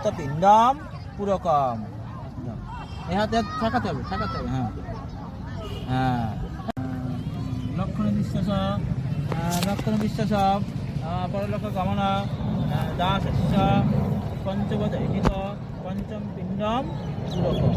সমস্ত পিণ্ডম পুরকম। এ হাতে ঠেকাতে হবে, হ্যাঁ হ্যাঁ। লক্ষণ বিশ্বাস পরলোক গমন দাস পঞ্চবদ পঞ্চম পিণ্ডম পুরকম।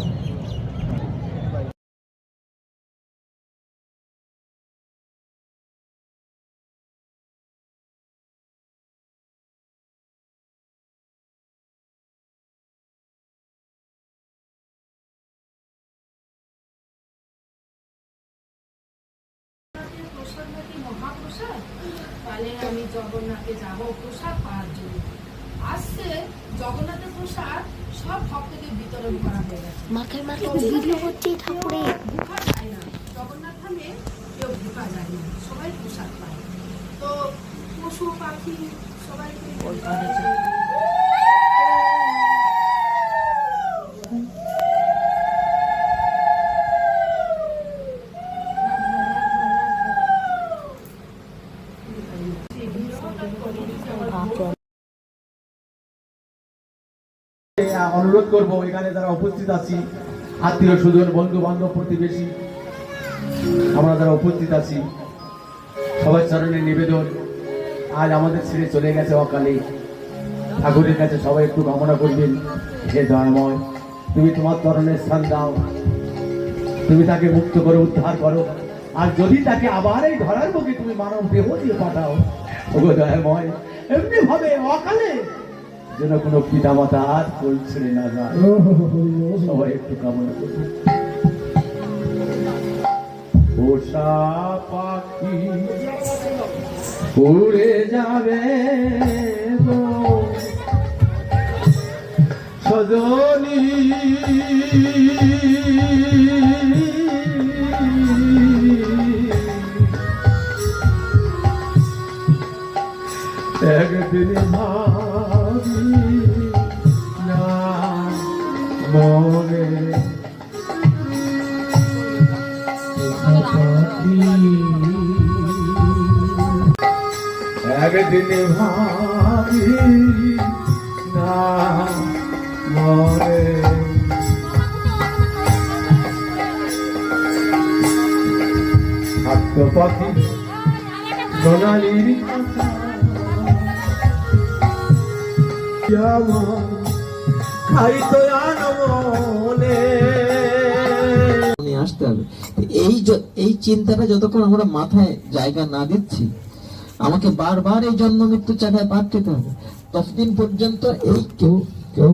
মহাপ্রসাদ, তাহলে আমি জগন্নাথে যাব প্রসাদ পাওয়ার জন্য। আসছে জগন্নাথের প্রসাদ সব ভক্তদের বিতরণ করা হয়ে গেছে। ভুখা যায় না, জগন্নাথ ধামে কেউ ভুখা যায় না, সবাই প্রসাদ পায়। তো পশু পাখি সবাইকে অনুরোধ করবো, এখানে যারা উপস্থিত আছি, আত্মীয় স্বজন, বন্ধু বান্ধব, প্রতিবেশী, আমরা যারা উপস্থিত আছি, সবার চরণে নিবেদন, আজ আমাদের ছেড়ে চলে গেছে অকালে। ঠাকুরের কাছে সবাই একটু কামনা করবেন, হে দয়াময়, তুমি তোমার চরণের স্থান দাও, তুমি তাকে মুক্ত করে উদ্ধার করো। আর যদি তাকে আবার এই ধরার মুখে তুমি মানব দেহ দিয়ে পাঠাও, ওগো দয়াময়, এমনি ভাবে অকালে যেন কোনো পিতা মাতা আর কোল ছেড়ে না যায়। সবাই একটু কামনা করবে। পোষা পাখি উড়ে যাবে গো সজনী, একদিন ভাবি না মনে একদিন ভাবি না মনে হাত পাখি সোনালির আসতে হবে। এই চিন্তাটা যতক্ষণ আমরা মাথায় জায়গা না দিচ্ছি, আমাকে বারবার এই জন্ম মৃত্যু চাকায় পার খেতে হবে, ততদিন পর্যন্ত এই